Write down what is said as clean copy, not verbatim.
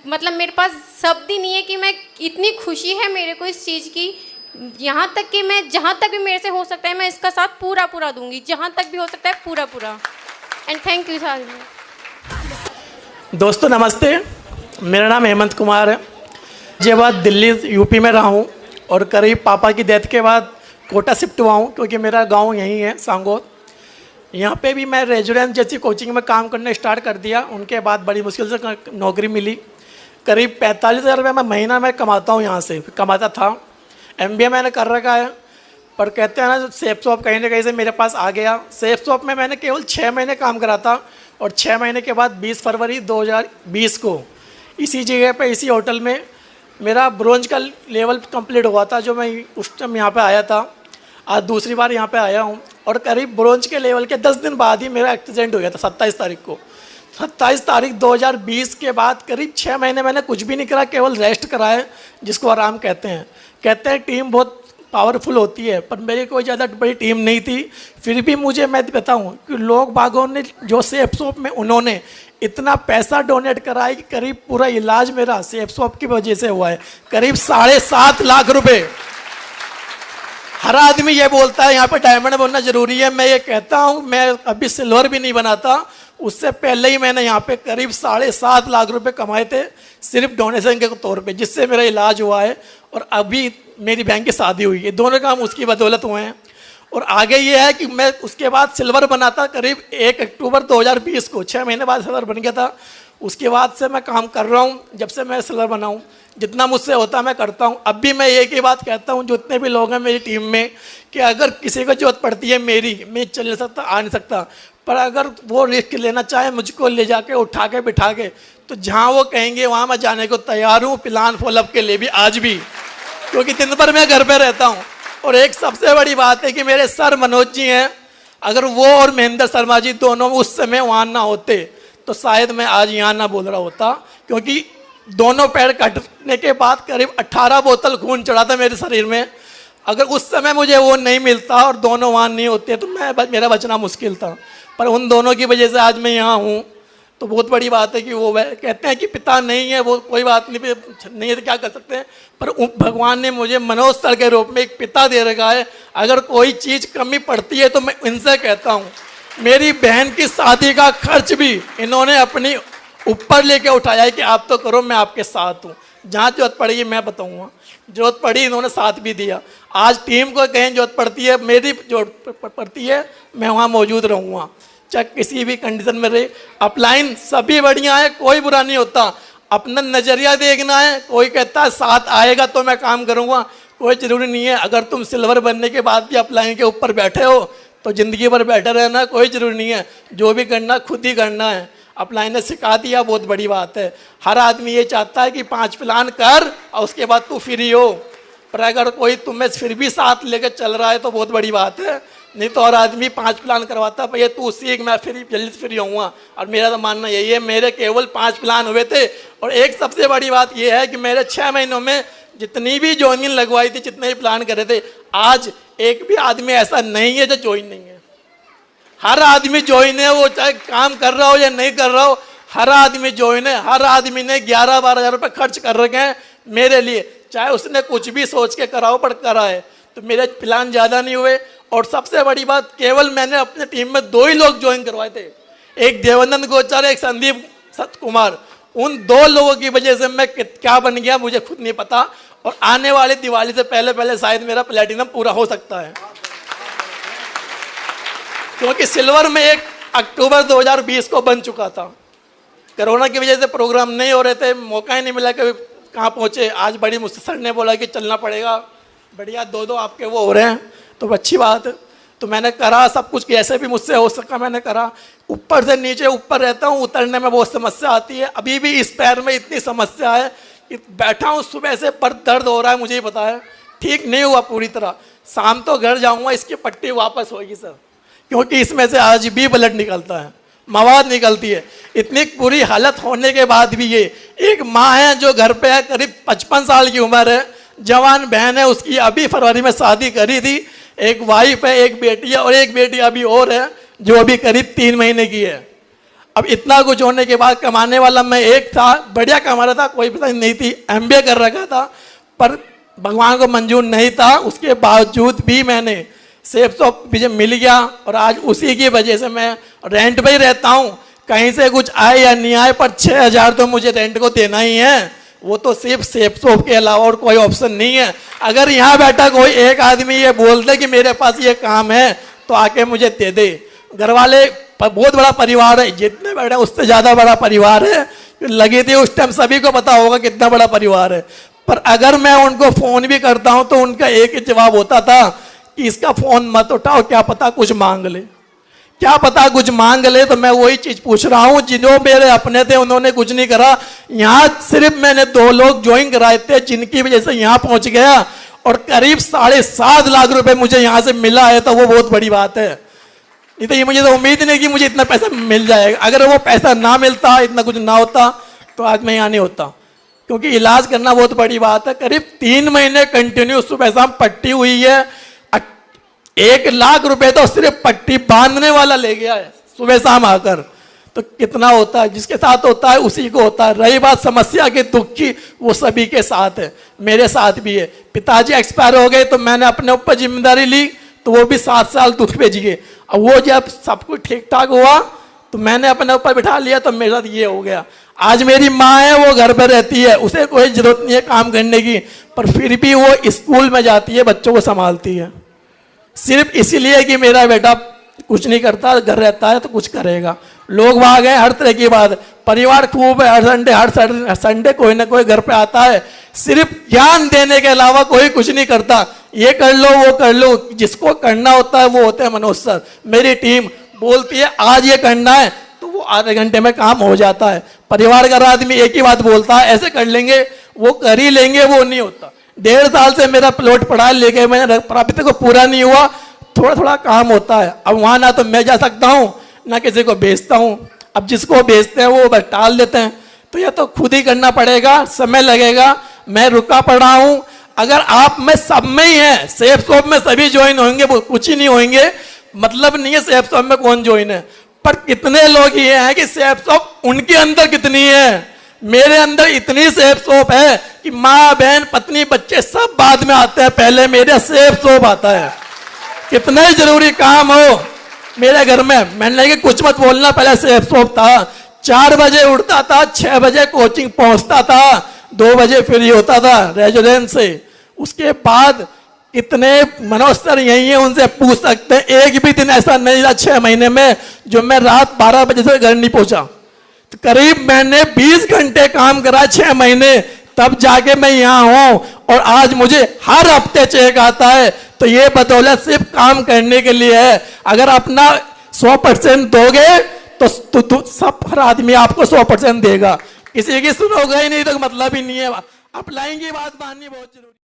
मतलब मेरे पास शब्द ही नहीं है कि मैं इतनी खुशी है मेरे को इस चीज़ की, यहाँ तक कि मैं जहाँ तक भी मेरे से हो सकता है मैं इसका साथ पूरा पूरा दूंगी, जहाँ तक भी हो सकता है पूरा पूरा। And thank you sir. दोस्तों नमस्ते, मेरा नाम हेमंत कुमार है। ये बात दिल्ली यूपी में रहा हूँ और करीब पापा की डेथ के बाद कोटा शिफ्ट हुआ हूँ, क्योंकि मेरा गांव यहीं है सांगोद। यहाँ पे भी मैं रेजिडेंस जैसी कोचिंग में काम करना स्टार्ट कर दिया। उनके बाद बड़ी मुश्किल से नौकरी मिली। करीब 45,000 रुपये मैं महीना में कमाता हूँ, यहाँ से कमाता था। MBA मैंने कर रखा है, पर कहते हैं ना सेफ शॉप कहीं ना कहीं से मेरे पास आ गया। सेफ शॉप में मैंने केवल 6 महीने काम करा था और 6 महीने के बाद 20 फरवरी 2020 को इसी जगह पे इसी होटल में मेरा ब्रोंज का लेवल कंप्लीट हुआ था, जो मैं उस टाइम यहाँ पे आया था। आज दूसरी बार यहाँ पे आया हूँ और करीब ब्रोंज के लेवल के 10 दिन बाद ही मेरा एक्सीडेंट हो गया था, 27 तारीख को। 27 तारीख 2020 के बाद करीब 6 महीने मैंने कुछ भी नहीं करा, केवल रेस्ट कराए, जिसको आराम कहते हैं। कहते हैं टीम बहुत पावरफुल होती है, पर मेरी कोई ज़्यादा बड़ी टीम नहीं थी। फिर भी मुझे, मैं बताऊं कि लोग बागों ने जो सेफ शॉप में उन्होंने इतना पैसा डोनेट करा है कि करीब पूरा इलाज मेरा सेफ शॉप की वजह से हुआ है, करीब 7.5 लाख रुपए। हर आदमी ये बोलता है यहाँ पे डायमंड बनना जरूरी है, मैं ये कहता हूँ मैं अभी सिल्वर भी नहीं बनाता, उससे पहले ही मैंने यहाँ पे करीब 7.5 लाख रुपए कमाए थे सिर्फ डोनेशन के तौर पे, जिससे मेरा इलाज हुआ है और अभी मेरी बहन की शादी हुई है। दोनों काम उसकी बदौलत हुए हैं। और आगे ये है कि मैं उसके बाद सिल्वर बना था करीब 1 अक्टूबर 2020 को, 6 महीने बाद सिल्वर बन गया था। उसके बाद से मैं काम कर रहा हूँ, जब से मैं सिल्वर बना हूँ। जितना मुझसे होता मैं करता हूँ। अब भी मैं एक ही बात कहता हूँ, जितने भी लोग हैं मेरी टीम में, कि अगर किसी को जरूरत पड़ती है मेरी, मैं चल नहीं सकता, आ नहीं सकता, पर अगर वो रिस्क लेना चाहे मुझको ले जाके उठा के बिठा के, तो जहाँ वो कहेंगे वहाँ मैं जाने को तैयार हूँ, प्लान फॉलोअप के लिए भी आज भी, क्योंकि दिन भर मैं घर पे रहता हूँ। और एक सबसे बड़ी बात है कि मेरे सर मनोज जी हैं, अगर वो और महेंद्र शर्मा जी दोनों उस समय वहाँ ना होते तो शायद मैं आज यहाँ ना बोल रहा होता, क्योंकि दोनों पैर कटने के बाद करीब 18 बोतल खून चढ़ा था मेरे शरीर में। अगर उस समय मुझे वो नहीं मिलता और दोनों वहाँ नहीं होते तो मेरा बचना मुश्किल था। पर उन दोनों की वजह से आज मैं यहाँ हूँ, तो बहुत बड़ी बात है कि वो कहते हैं कि पिता नहीं है, वो कोई बात नहीं है तो क्या कर सकते हैं, पर भगवान ने मुझे मनोज सर के रूप में एक पिता दे रखा है। अगर कोई चीज़ कमी पड़ती है तो मैं इनसे कहता हूँ। मेरी बहन की शादी का खर्च भी इन्होंने अपनी ऊपर लेके उठाया है कि आप तो करो, मैं आपके साथ हूँ, जहाँ जरूरत पड़ेगी मैं बताऊँगा। जरूरत पड़ी इन्होंने साथ भी दिया। आज टीम को कहीं जरूरत पड़ती है, मेरी जरूरत पड़ती है, मैं वहाँ मौजूद रहूँगा, चाहे किसी भी कंडीशन में रहे। अपलाइन सभी बढ़िया है, कोई बुरा नहीं होता, अपना नज़रिया देखना है। कोई कहता है साथ आएगा तो मैं काम करूँगा, कोई ज़रूरी नहीं है। अगर तुम सिल्वर बनने के बाद भी अपलाइन के ऊपर बैठे हो तो ज़िंदगी भर बैठे रहना, कोई ज़रूरी नहीं है। जो भी करना खुद ही करना है। अपलाइन ने सिखा दिया, बहुत बड़ी बात है। हर आदमी ये चाहता है कि 5 प्लान कर और उसके बाद तू फ्री हो, पर अगर कोई तुम्हें फिर भी साथ लेकर चल रहा है तो बहुत बड़ी बात है। नहीं तो और आदमी 5 प्लान करवाता, भैया तू सीख, मैं फ्री जल्दी से फ्री होऊंगा। और मेरा तो मानना यही है, मेरे केवल 5 प्लान हुए थे। और एक सबसे बड़ी बात यह है कि मेरे 6 महीनों में जितनी भी ज्वाइनिंग लगवाई थी, जितने भी प्लान करे थे, आज एक भी आदमी ऐसा नहीं है जो ज्वाइन नहीं है। हर आदमी ज्वाइन है, वो चाहे काम कर रहा हो या नहीं कर रहा हो, हर आदमी ज्वाइन है। हर आदमी ने 11-12 हज़ार रुपये खर्च कर रखे हैं मेरे लिए, चाहे उसने कुछ भी सोच के कराओ पर करा है। तो मेरे प्लान ज़्यादा नहीं हुए। और सबसे बड़ी बात, केवल मैंने अपने टीम में 2 ही लोग ज्वाइन करवाए थे, एक देवानंद गोचार, एक संदीप सतकुमार। उन 2 लोगों की वजह से मैं क्या बन गया मुझे खुद नहीं पता। और आने वाले दिवाली से पहले शायद मेरा प्लेटिनम पूरा हो सकता है, क्योंकि सिल्वर में 1 अक्टूबर 2020 को बन चुका था। कोरोना की वजह से प्रोग्राम नहीं हो रहे थे, मौका ही नहीं मिला कभी कहाँ पहुँचे। आज बड़ी मुझसे सर ने बोला कि चलना पड़ेगा, बढ़िया 2-2 आपके वो हो रहे हैं, तो अच्छी बात है। तो मैंने करा सब कुछ, कैसे भी मुझसे हो सका मैंने करा। ऊपर से नीचे ऊपर रहता हूँ, उतरने में बहुत समस्या आती है। अभी भी इस पैर में इतनी समस्या है कि बैठा हूँ सुबह से, पर दर्द हो रहा है, मुझे ही पता है, ठीक नहीं हुआ पूरी तरह। शाम तो घर जाऊँगा, इसकी पट्टी वापस होगी सर, क्योंकि इसमें से आज भी ब्लड निकलता है, मवाद निकलती है। इतनी बुरी हालत होने के बाद भी ये एक माँ है जो घर पे है, करीब 55 साल की उम्र है, जवान बहन है, उसकी अभी फरवरी में शादी करी थी। एक वाइफ है, एक बेटी है, और एक बेटी अभी और है जो अभी करीब 3 महीने की है। अब इतना कुछ होने के बाद कमाने वाला मैं एक था, बढ़िया कमा रहा था, कोई पता नहीं थी, MBA कर रखा था, पर भगवान को मंजूर नहीं था। उसके बावजूद भी मैंने सेफ शॉप मुझे मिल गया और आज उसी की वजह से मैं रेंट पे ही रहता हूँ। कहीं से कुछ आए या नहीं आए, पर 6,000 तो मुझे रेंट को देना ही है। वो तो सिर्फ सेफ शॉप के अलावा और कोई ऑप्शन नहीं है। अगर यहाँ बैठा कोई एक आदमी ये बोल दे कि मेरे पास ये काम है तो आके मुझे दे दे। घर वाले बहुत बड़ा परिवार है, जितने बैठे उससे ज़्यादा बड़ा परिवार है। लगी थी उस टाइम, सभी को पता होगा कितना बड़ा परिवार है। पर अगर मैं उनको फ़ोन भी करता हूँ तो उनका एक ही जवाब होता था कि इसका फ़ोन मत उठाओ, क्या पता कुछ मांग ले, क्या पता कुछ मांग ले। तो मैं वही चीज़ पूछ रहा हूँ, जिन्होंने मेरे अपने थे उन्होंने कुछ नहीं करा। यहाँ सिर्फ मैंने 2 लोग ज्वाइन कराए थे जिनकी वजह से यहाँ पहुँच गया और करीब 7.5 लाख रुपए मुझे यहाँ से मिला है, तो वो बहुत बड़ी बात है। नहीं तो ये मुझे तो उम्मीद नहीं कि मुझे इतना पैसा मिल जाएगा। अगर वो पैसा ना मिलता, इतना कुछ ना होता तो आज मैं यहाँ नहीं होता, क्योंकि इलाज करना बहुत बड़ी बात है। करीब 3 महीने कंटिन्यू सुबह शाम पट्टी हुई है। 1 लाख रुपए तो सिर्फ पट्टी बांधने वाला ले गया है सुबह शाम आकर। तो कितना होता है, जिसके साथ होता है उसी को होता है। रही बात समस्या के दुख की, वो सभी के साथ है, मेरे साथ भी है। पिताजी एक्सपायर हो गए तो मैंने अपने ऊपर जिम्मेदारी ली, तो वो भी 7 साल दुख में जिए। अब वो जब सब कुछ ठीक ठाक हुआ तो मैंने अपने ऊपर बिठा लिया, तो मेरे साथ ये हो गया। आज मेरी माँ है, वो घर पर रहती है, उसे कोई जरूरत नहीं है काम करने की, पर फिर भी वो स्कूल में जाती है, बच्चों को संभालती है, सिर्फ इसीलिए कि मेरा बेटा कुछ नहीं करता, घर रहता है तो कुछ करेगा। लोग वहाँ गए, हर तरह की बात, परिवार खूब है, हर संडे कोई ना कोई घर पे आता है, सिर्फ ज्ञान देने के अलावा कोई कुछ नहीं करता। ये कर लो, वो कर लो, जिसको करना होता है वो होते हैं मनोज सर। मेरी टीम बोलती है आज ये करना है तो वो आधे घंटे में काम हो जाता है। परिवार का आदमी एक ही बात बोलता है, ऐसे कर लेंगे, वो कर ही लेंगे, वो नहीं होता। 1.5 साल से मेरा प्लॉट पड़ा लेके मैंने अभी तक पूरा नहीं हुआ, थोड़ा थोड़ा काम होता है। अब वहाँ ना तो मैं जा सकता हूँ ना किसी को बेचता हूँ। अब जिसको बेचते हैं वो बस टाल देते हैं, तो यह तो खुद ही करना पड़ेगा, समय लगेगा। मैं रुका पड़ा हूँ। अगर आप में सब में ही है, सेफ शॉप में सभी ज्वाइन होंगे, वो कुछ ही नहीं होंगे, मतलब नहीं है सेफ शॉप में कौन ज्वाइन है। पर कितने लोग ये हैं कि सेफ शॉप उनके अंदर कितनी है, मेरे अंदर इतनी सेफ शॉप है कि माँ बहन पत्नी बच्चे सब बाद में आते हैं, पहले मेरे सेफ शॉप आता है। कितना ही जरूरी काम हो मेरे घर में, मैंने कि कुछ मत बोलना, पहले सेफ शॉप था। 4 बजे उठता था, 6 बजे कोचिंग पहुंचता था, 2 बजे फ्री होता था रेजिडेंस से। उसके बाद इतने मनोज सर यही है, उनसे पूछ सकते हैं, एक भी दिन ऐसा नहीं था 6 महीने में जो मैं रात 12 बजे से घर नहीं पहुंचा। तो करीब मैंने 20 घंटे काम करा 6 महीने, तब जाके मैं यहाँ हूँ। और आज मुझे हर हफ्ते चेक आता है, तो ये बदौलत सिर्फ काम करने के लिए है। अगर अपना 100% दोगे तो सब हर आदमी आपको 100% देगा। किसी की सुनोगे ही नहीं तो मतलब ही नहीं है। आप लाएंगे, बात माननी बहुत जरूरी।